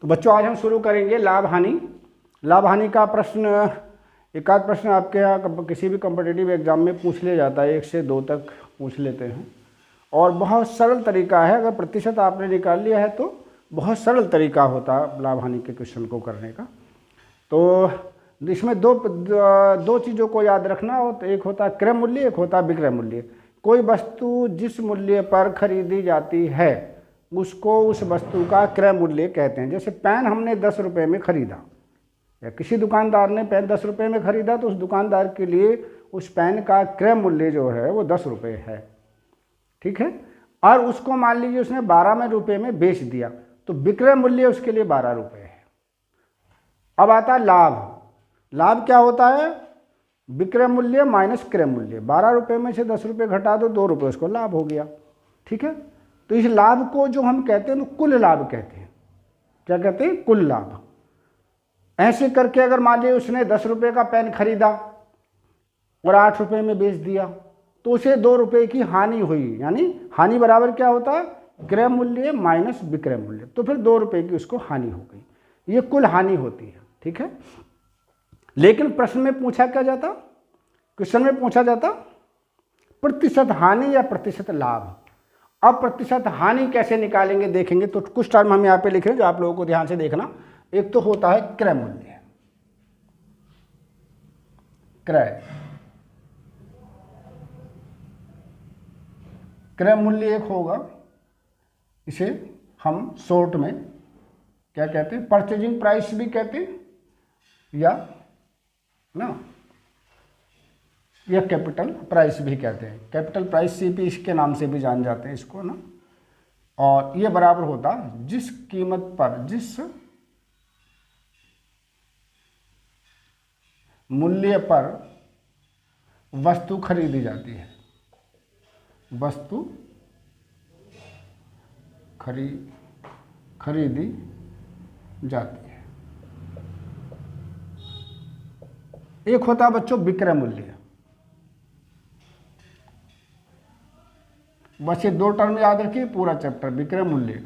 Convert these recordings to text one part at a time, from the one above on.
तो बच्चों आज हम शुरू करेंगे लाभ हानि। लाभ हानि का प्रश्न, एक आध प्रश्न आपके यहाँ किसी भी कॉम्पिटिटिव एग्जाम में पूछ लिया जाता है, 1 से 2 तक पूछ लेते हैं और बहुत सरल तरीका है। अगर प्रतिशत आपने निकाल लिया है तो बहुत सरल तरीका होता है लाभ हानि के क्वेश्चन को करने का। तो इसमें दो चीज़ों को याद रखना हो, तो एक होता है क्रय मूल्य, एक होता है विक्रय मूल्य। कोई वस्तु जिस मूल्य पर खरीदी जाती है उसको उस वस्तु का क्रय मूल्य कहते हैं। जैसे पेन हमने 10 रुपये में खरीदा या किसी दुकानदार ने पेन 10 रुपये में खरीदा तो उस दुकानदार के लिए उस पेन का क्रय मूल्य जो है वो 10 रुपये है, ठीक है। और उसको मान लीजिए उसने 12 रुपये में बेच दिया तो विक्रय मूल्य उसके लिए 12 रुपये है। अब आता है लाभ। लाभ क्या होता है? विक्रय मूल्य माइनस क्रय मूल्य। 12 रुपये में से 10 रुपये घटा दो, 2 रुपये उसको लाभ हो गया, ठीक है। तो इस लाभ को जो हम कहते हैं कुल लाभ कहते हैं। क्या कहते हैं? कुल लाभ। ऐसे करके अगर मान लीजिए उसने 10 रुपये का पेन खरीदा और 8 रुपये में बेच दिया तो उसे 2 रुपये की हानि हुई। यानी हानि बराबर क्या होता है? क्रय मूल्य माइनस विक्रय मूल्य। तो फिर 2 रुपये की उसको हानि हो गई। ये कुल हानि होती है, ठीक है। लेकिन प्रश्न में पूछा क्या जाता? क्वेश्चन में पूछा जाता प्रतिशत हानि या प्रतिशत लाभ। अब प्रतिशत हानि कैसे निकालेंगे देखेंगे। तो कुछ टर्म हम यहाँ पे लिख रहे हैं जो आप लोगों को ध्यान से देखना। एक तो होता है क्रय मूल्य। क्रय मूल्य एक होगा, इसे हम शॉर्ट में क्या कहते हैं? परचेजिंग प्राइस भी कहते हैं या कैपिटल प्राइस भी कहते हैं। कैपिटल प्राइस सीपी इसके नाम से भी जान जाते हैं इसको ना। और ये बराबर होता जिस कीमत पर, जिस मूल्य पर वस्तु खरीदी जाती है, वस्तु खरीदी जाती है। एक होता है बच्चों विक्रय मूल्य। बस ये 2 टर्म याद रखिए पूरा चैप्टर। विक्रय मूल्य,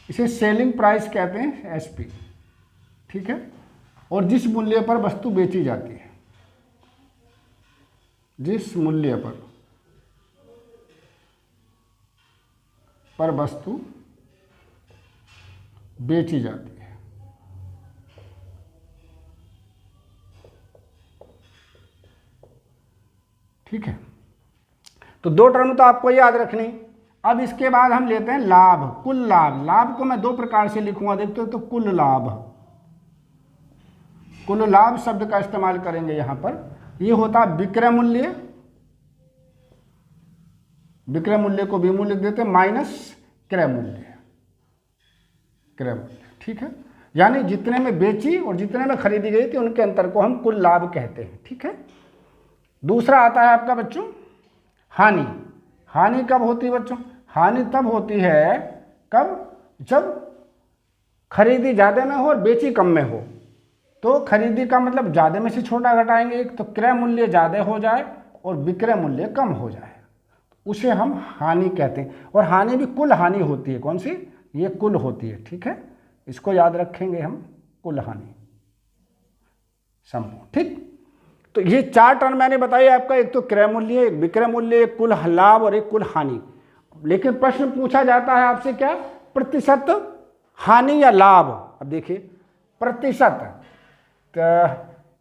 इसे सेलिंग प्राइस कहते हैं, एसपी, ठीक है। और जिस मूल्य पर वस्तु बेची जाती है, जिस मूल्य पर वस्तु बेची जाती है, ठीक है। तो 2 टर्म तो आपको याद रखनी। अब इसके बाद हम लेते हैं लाभ, कुल लाभ। लाभ को मैं 2 प्रकार से लिखूंगा, देखते हो। तो कुल लाभ, कुल लाभ शब्द का इस्तेमाल करेंगे यहां पर। ये होता है विक्रय मूल्य, विक्रय मूल्य को विमूल्य लिख देते हैं, माइनस क्रय मूल्य, क्रय मूल्य, ठीक है। यानी जितने में बेची और जितने में खरीदी गई थी उनके अंतर को हम कुल लाभ कहते हैं, ठीक है। दूसरा आता है आपका बच्चों हानि। हानि कब होती है बच्चों? हानि तब होती है कब? जब खरीदी ज़्यादा में हो और बेची कम में हो। तो खरीदी का मतलब ज़्यादा में से छोटा घटाएंगे एक, तो क्रय मूल्य ज़्यादा हो जाए और विक्रय मूल्य कम हो जाए, उसे हम हानि कहते हैं। और हानि भी कुल हानि होती है। कौन सी? ये कुल होती है, ठीक है। इसको याद रखेंगे हम, कुल हानि संपूर्ण, ठीक। तो ये 4 टर्म मैंने बताई आपका। एक तो क्रय मूल्य, एक विक्रय मूल्य, एक कुल लाभ और एक कुल हानि। लेकिन प्रश्न पूछा जाता है आपसे क्या? प्रतिशत हानि या लाभ। अब देखिए प्रतिशत, तो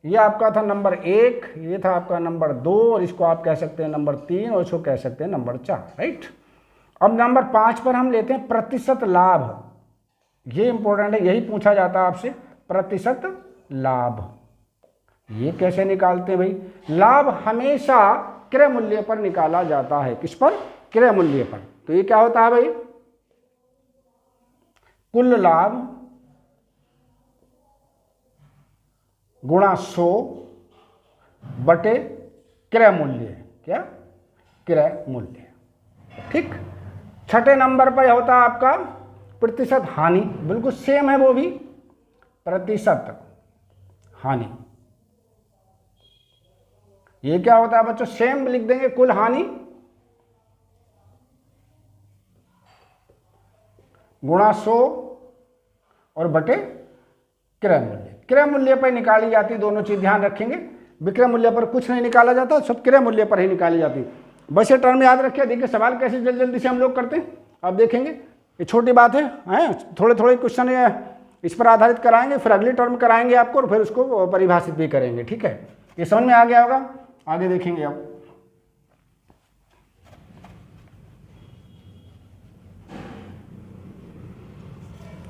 ये आपका था नंबर 1, ये था आपका नंबर 2 और इसको आप कह सकते हैं नंबर 3 और इसको कह सकते हैं नंबर 4, राइट। अब नंबर 5 पर हम लेते हैं प्रतिशत लाभ। ये इंपॉर्टेंट है, यही पूछा जाता है आपसे, प्रतिशत लाभ। ये कैसे निकालते हैं भाई? लाभ हमेशा क्रय मूल्य पर निकाला जाता है। किस पर? क्रय मूल्य पर। तो ये क्या होता है भाई? कुल लाभ गुणा 100 बटे क्रय मूल्य। क्या? क्रय मूल्य, ठीक। 6ठे नंबर पर होता है आपका प्रतिशत हानि। बिल्कुल सेम है वो भी, प्रतिशत हानि। ये क्या होता है बच्चों? सेम लिख देंगे, कुल हानि गुणा 100 और बटे क्रय मूल्य। क्रय मूल्य पर निकाली जाती दोनों चीज ध्यान रखेंगे। विक्रय मूल्य पर कुछ नहीं निकाला जाता, सब क्रय मूल्य पर ही निकाली जाती। बस ये टर्म याद रखिए। देखिए सवाल कैसे जल्दी जल्दी से हम लोग करते हैं, आप देखेंगे ये छोटी बात है, थोड़े थोड़े क्वेश्चन इस पर आधारित कराएंगे, फिर अगली टर्म कराएंगे आपको और फिर उसको परिभाषित भी करेंगे। ठीक है, ये समझ में आ गया होगा, आगे देखेंगे आप।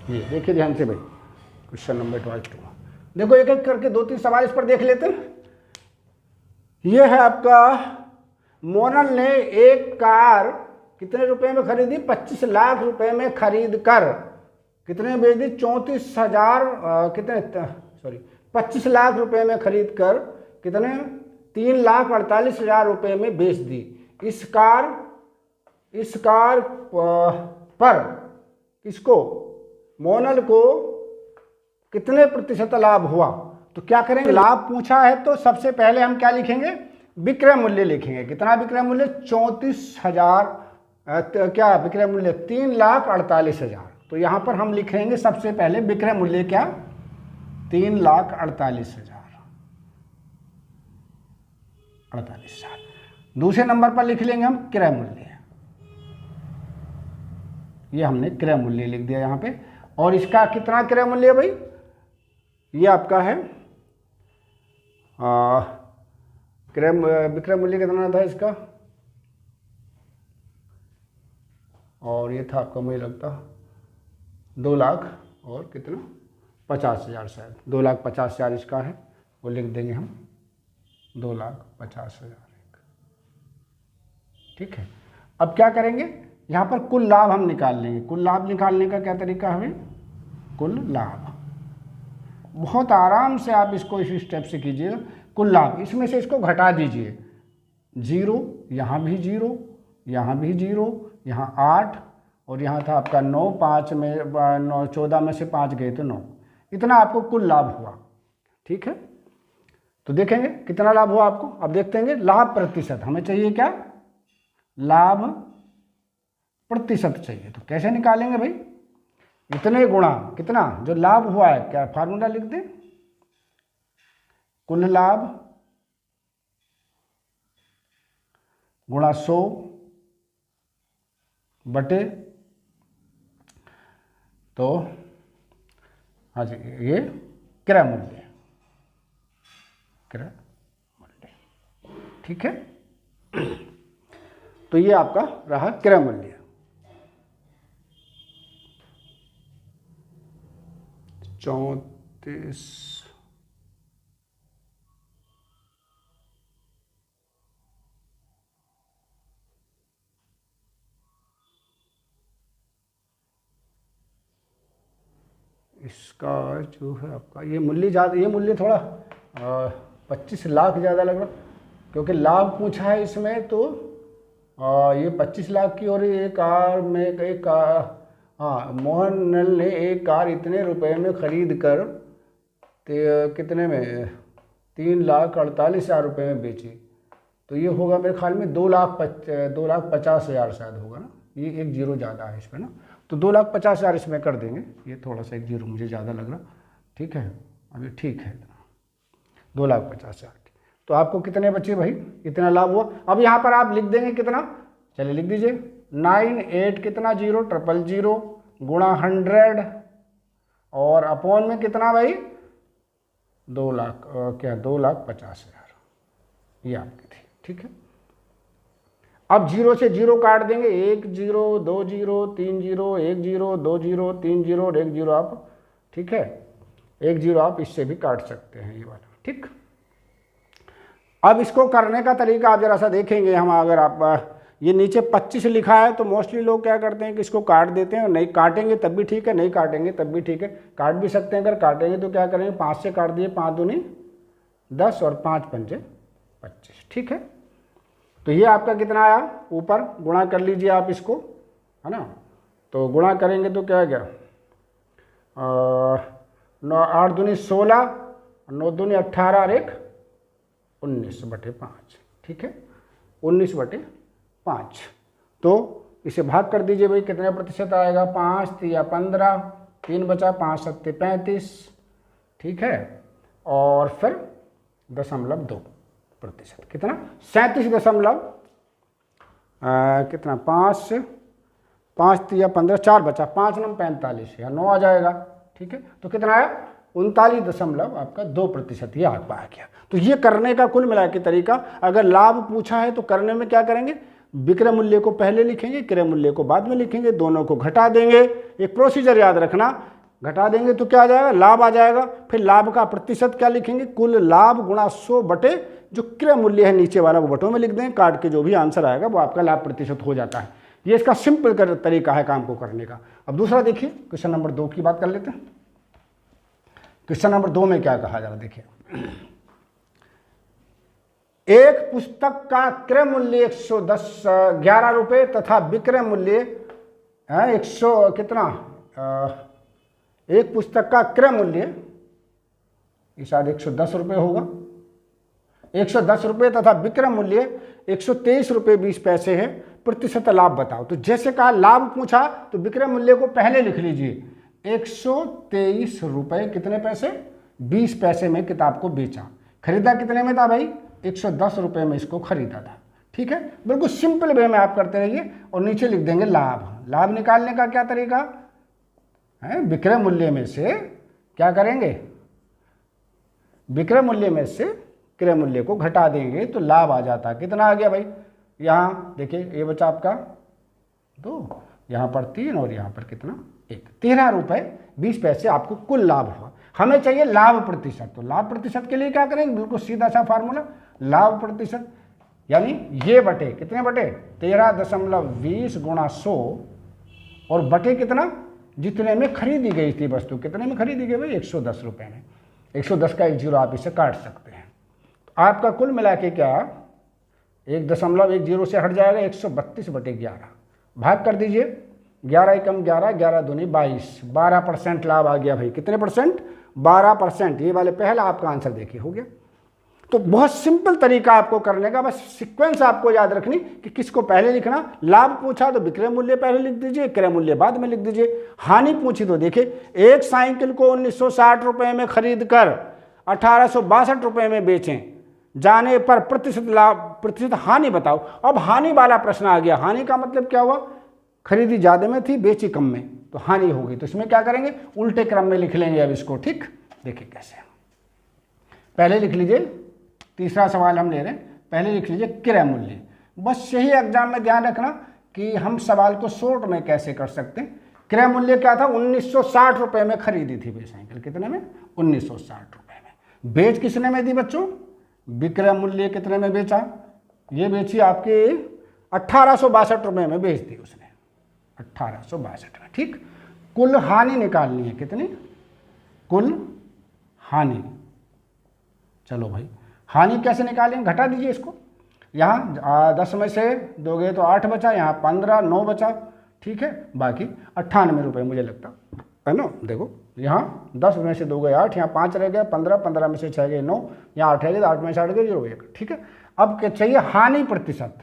ये देखिए ध्यान से भाई, क्वेश्चन नंबर 22। देखो एक एक करके 2-3 सवाल इस पर देख लेते हैं। ये है आपका, मोनल ने एक कार कितने रुपए में खरीदी? 25 लाख रुपए में खरीद कर कितने में बेच दी? 25 लाख रुपए में खरीद कर कितने? 3,48,000 रुपए में बेच दी। इस कार पर किसको? मोनल को कितने प्रतिशत लाभ हुआ? तो क्या करेंगे, लाभ पूछा है तो सबसे पहले हम क्या लिखेंगे? विक्रय मूल्य लिखेंगे। कितना विक्रय मूल्य? 34,000। क्या विक्रय मूल्य? 3,48,000। तो यहां पर हम लिखेंगे सबसे पहले विक्रय मूल्य क्या? 3,48,000। दूसरे नंबर पर लिख लेंगे हम क्रय मूल्य। ये हमने क्रय मूल्य लिख दिया यहां पे। और इसका कितना क्रय मूल्य है भाई? ये आपका है विक्रय मूल्य कितना था इसका? और ये था आपका, मुझे लगता 2 लाख और कितना? 50,000 शायद। 2,50,000 इसका है, वो लिख देंगे हम 2,50,000। ठीक है, अब क्या करेंगे? यहाँ पर कुल लाभ हम निकाल लेंगे। कुल लाभ निकालने का क्या तरीका है? कुल लाभ बहुत आराम से आप इसको इस स्टेप से कीजिएगा। कुल लाभ, इसमें से इसको घटा दीजिए। 0, यहाँ भी 0, यहाँ भी 0, यहाँ 8 और यहाँ था आपका 9। 5 में 9, 14 में से 5 गए तो 9। इतना आपको कुल लाभ हुआ। ठीक है, तो देखेंगे कितना लाभ हुआ आपको। अब देखते हैं लाभ प्रतिशत। हमें चाहिए क्या? लाभ प्रतिशत चाहिए। तो कैसे निकालेंगे भाई? इतने गुणा कितना जो लाभ हुआ है, क्या फार्मूला लिख दें? कुल लाभ गुणा 100 बटे, तो हाँ जी, ये क्रय मूल्य। ठीक है, तो ये आपका रहा क्रय मूल्य। चौंतीस इसका जो है आपका ये मूल्य ज़्यादा, ये मूल्य थोड़ा 25 लाख ज़्यादा लग रहा, क्योंकि लाभ पूछा है इसमें। तो ये 25 लाख की, और एक कार में एक कार, हाँ, मोहन ने एक कार इतने रुपए में खरीद कर कितने में? 3,48,000 रुपये में बेची। तो ये होगा मेरे ख्याल में 2,50,000 शायद होगा ना। ये एक 0 ज़्यादा है इसमें ना, तो 2,50,000 इसमें कर देंगे। ये थोड़ा सा एक 0 मुझे ज़्यादा लग रहा। ठीक है, अभी ठीक है, 2,50,000। तो आपको कितने बचे भाई? इतना लाभ हुआ। अब यहाँ पर आप लिख देंगे कितना? चलिए लिख दीजिए 98 कितना 0 000 गुणा 100 और अपॉन में कितना भाई? 2 लाख, क्या 2,50,000 ये आपकी थी। ठीक है, अब 0 से 0 काट देंगे। 1 0 2 0 3 0 1 0 2 0 3 0 और 1 0 आप। ठीक है, 1 0 आप इससे भी काट सकते हैं ये वाला। ठीक, अब इसको करने का तरीका आप जरा सा देखेंगे हम। अगर आप ये नीचे 25 लिखा है तो मोस्टली लोग क्या करते हैं कि इसको काट देते हैं, और नहीं काटेंगे तब भी ठीक है, नहीं काटेंगे तब भी ठीक है। काट भी सकते हैं, अगर काटेंगे तो क्या करेंगे? 5 से काट दिए, 5 दूनी 10 और 5 पंजे 25। ठीक है, तो ये आपका कितना आया? ऊपर गुणा कर लीजिए आप इसको, है ना। तो गुणा करेंगे तो क्या गया? 8 दूनी 16, 9 दूनी 18 और 1 19/5। ठीक है, 19/5। तो इसे भाग कर दीजिए भाई, कितने प्रतिशत आएगा, 5 या 15, 3 बचा, 5 सत्ते 35, ठीक है, और फिर 0.2%, कितना 37 दशमलव कितना 5 या 15, 4 बचा, 5 9 45 या 9 आ जाएगा, ठीक है। तो कितना आया 39 आपका 2% ये आंकड़ा आ गया। तो ये करने का कुल मिला के तरीका, अगर लाभ पूछा है तो करने में क्या करेंगे, विक्रय मूल्य को पहले लिखेंगे, क्रय मूल्य को बाद में लिखेंगे, दोनों को घटा देंगे। एक प्रोसीजर याद रखना, घटा देंगे तो क्या आ जाएगा, लाभ आ जाएगा। फिर लाभ का प्रतिशत क्या लिखेंगे, कुल लाभ गुणा 100 बटे जो क्रय मूल्य है नीचे वाला वो बटों में लिख दें, काट के जो भी आंसर आएगा वो आपका लाभ प्रतिशत हो जाता है। ये इसका सिंपल तरीका है काम को करने का। अब दूसरा देखिए, क्वेश्चन नंबर 2 की बात कर लेते हैं। क्वेश्चन नंबर 2 में क्या कहा जा रहा है, देखिए, एक पुस्तक का क्रय मूल्य 11 रुपये तथा विक्रय मूल्य 100 कितना, एक पुस्तक का क्रय मूल्य शायद 110 रुपये होगा, 110 रुपये तथा विक्रय मूल्य 123 रुपये 20 पैसे है, प्रतिशत लाभ बताओ। तो जैसे कहा लाभ पूछा तो विक्रय मूल्य को पहले लिख लीजिए, 123 रुपये कितने पैसे, 20 पैसे में किताब को बेचा। खरीदा कितने में था भाई, 110 रुपये में इसको खरीदा था, ठीक है। बिल्कुल सिंपल वे में आप करते रहिए और नीचे लिख देंगे लाभ। लाभ निकालने का क्या तरीका है, विक्रय मूल्य में से क्या करेंगे, विक्रय मूल्य में से क्रय मूल्य को घटा देंगे तो लाभ आ जाता है। कितना आ गया भाई, यहाँ देखिए ये बचा आपका 2, यहाँ पर 3 और यहाँ पर कितना 1, 13 रुपये 20 पैसे आपको कुल लाभ हुआ। हमें चाहिए लाभ प्रतिशत, तो लाभ प्रतिशत के लिए क्या करेंगे, बिल्कुल सीधा सा फार्मूला, लाभ प्रतिशत यानी ये बटे कितने बटे 13.20 गुणा 100 और बटे कितना, जितने में खरीदी गई थी वस्तु, कितने में खरीदी गई भाई 110 रुपये में, 110 का 1 0 आप इसे काट सकते हैं। तो आपका कुल मिला के क्या 1.10 से हट जाएगा 132 बटे 11, भाग कर दीजिए, 11 एकम 11, 11 दूनी 22, 12% लाभ आ गया भाई। कितने परसेंट, 12%। ये वाले पहला आपका आंसर देखिए हो गया। तो बहुत सिंपल तरीका आपको करने का, बस सीक्वेंस आपको याद रखनी कि किसको पहले लिखना। लाभ पूछा तो विक्रय मूल्य पहले लिख दीजिए, क्रय मूल्य बाद में लिख दीजिए। हानि पूछी तो देखिए, एक साइकिल को 1960 रुपये में खरीद कर 1862 रुपये में बेचें, जाने पर प्रतिशत लाभ प्रतिशत हानि बताओ। अब हानि वाला प्रश्न आ गया। हानि का मतलब क्या हुआ, खरीदी ज़्यादा में थी बेची कम में, तो हानि होगी। तो इसमें क्या करेंगे, उल्टे क्रम में लिख लेंगे अब इसको, ठीक। देखिए कैसे, पहले लिख लीजिए, तीसरा सवाल हम ले रहे हैं, पहले लिख लीजिए क्रय मूल्य। बस यही एग्जाम में ध्यान रखना कि हम सवाल को शॉर्ट में कैसे कर सकते हैं। क्रय मूल्य क्या था, 1960 रुपये में खरीदी थी भाई साइकिल, कितने में 1960 रुपये में। बेच किसने में दी बच्चों, विक्रय मूल्य कितने में बेचा, ये बेची आपके 1862 रुपये में बेच दी उसने, 1862 में, ठीक। कुल हानि निकालनी है, कितनी, कुल हानि। चलो भाई, हानि कैसे निकालेंगे, घटा दीजिए इसको। यहाँ 10 में से दोगे तो 8 बचा, यहाँ 15, 9 बचा, ठीक है। बाकी 98 रुपये मुझे लगता है ना। देखो यहाँ 10 में से दोगे 8, यहाँ 5 रह गया, 15, 15 में से 6 गए 9, यहाँ 8 रह गया, 8 में से 8 गए 0 1, ठीक है। अब क्या चाहिए, हानि प्रतिशत।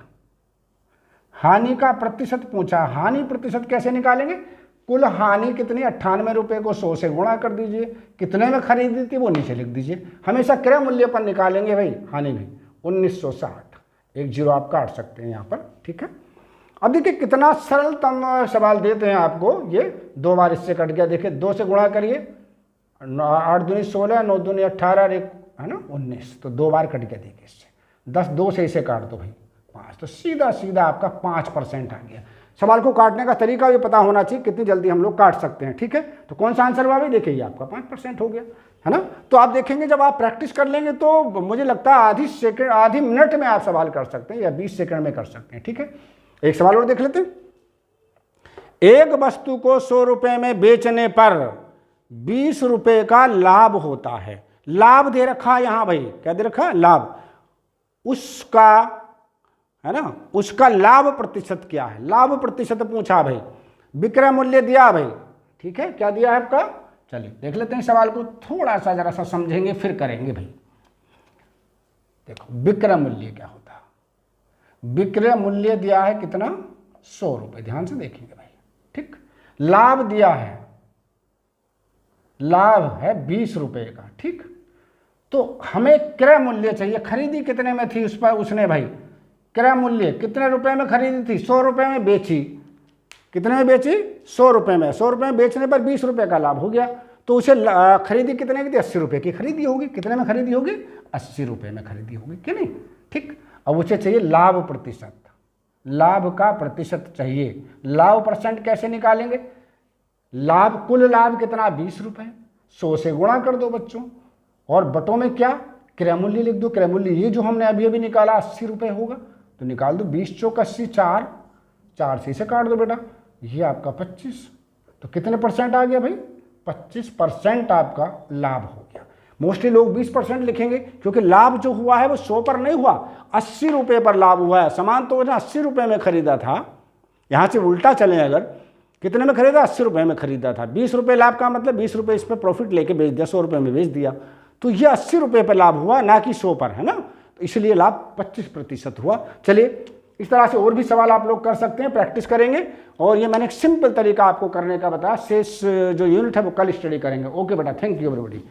हानि का प्रतिशत पूछा, हानि प्रतिशत कैसे निकालेंगे, कुल हानि कितनी, 98 रुपये को 100 से गुणा कर दीजिए, कितने में खरीदी थी वो नीचे लिख दीजिए। हमेशा क्रय मूल्य पर निकालेंगे भाई हानि भी, 1960, 1 0 आप काट सकते हैं यहाँ पर, ठीक है। अब देखिए कितना सरलतम सवाल देते हैं आपको, ये 2 बार इससे कट गया। देखिए 2 से गुणा करिए, 8 दूनी 16, 9 दूनी 18, है ना 19, तो 2 बार कट गया। देखिए इससे 10, 2 से इसे काट दो भाई 5, तो सीधा सीधा आपका 5% आ गया। सवाल को काटने का तरीका भी पता होना चाहिए, कितनी जल्दी हम लोग काट सकते हैं, ठीक है। तो कौन सा आंसर हुआ भाई, देखिए ये आपका 5% हो गया, है ना। तो आप देखेंगे जब आप प्रैक्टिस कर लेंगे तो मुझे लगता है आधी मिनट में आप सवाल कर सकते हैं या 20 सेकंड में कर सकते हैं, ठीक है। एक सवाल और देख लेते हैं। एक वस्तु को 100 रुपये में बेचने पर 20 रुपये का लाभ होता है। लाभ दे रखा है यहाँ भाई, क्या दे रखा है, लाभ। उसका, है ना, उसका लाभ प्रतिशत क्या है, लाभ प्रतिशत पूछा भाई। विक्रय मूल्य दिया भाई, ठीक है, क्या दिया है आपका। चलिए देख लेते हैं सवाल को, थोड़ा सा जरा सा समझेंगे फिर करेंगे भाई। देखो विक्रय मूल्य क्या होता है, विक्रय मूल्य दिया है कितना 100 रुपये। ध्यान से देखेंगे भाई, ठीक। लाभ दिया है, लाभ है 20 रुपये का, ठीक। तो हमें क्रय मूल्य चाहिए, खरीदी कितने में थी उस पर उसने भाई, क्रय मूल्य कितने रुपए में खरीदी थी, 100 रुपये में बेची। कितने में बेची, 100 रुपये में। 100 रुपये में बेचने पर 20 रुपये का लाभ हो गया। तो उसे खरीदी कितने की थी, 80 रुपये की खरीदी होगी। कितने में खरीदी होगी, 80 रुपये में खरीदी होगी, कि नहीं, ठीक। अब उसे चाहिए लाभ प्रतिशत, लाभ का प्रतिशत चाहिए। लाभ परसेंट कैसे निकालेंगे, लाभ, कुल लाभ कितना, 20 रुपये, 100 से गुणा कर दो बच्चों, और बटों में क्या, क्रय मूल्य लिख दो। क्रय मूल्य ये जो हमने अभी अभी निकाला 80 रुपये होगा, तो निकाल दो, 20 चौक 80, 4 से काट दो बेटा, ये आपका 25। तो कितने परसेंट आ गया भाई, 25% आपका लाभ हो गया। मोस्टली लोग 20% लिखेंगे, क्योंकि लाभ जो हुआ है वो 100 पर नहीं हुआ, 80 रुपये पर लाभ हुआ है। सामान तो उसने 80 रुपये में खरीदा था, यहाँ से उल्टा चलें अगर, कितने में खरीदा, 80 रुपये में खरीदा था। 20 रुपये लाभ का मतलब 20 रुपये इस पर प्रॉफिट लेके बेच दिया, 100 रुपये में बेच दिया, तो ये 80 रुपये पर लाभ हुआ, ना कि 100 पर, है ना। तो इसलिए लाभ 25% हुआ। चलिए, इस तरह से और भी सवाल आप लोग कर सकते हैं, प्रैक्टिस करेंगे। और ये मैंने एक सिंपल तरीका आपको करने का बताया। शेष जो यूनिट है वो कल स्टडी करेंगे। ओके बेटा, थैंक यू एवरीबॉडी।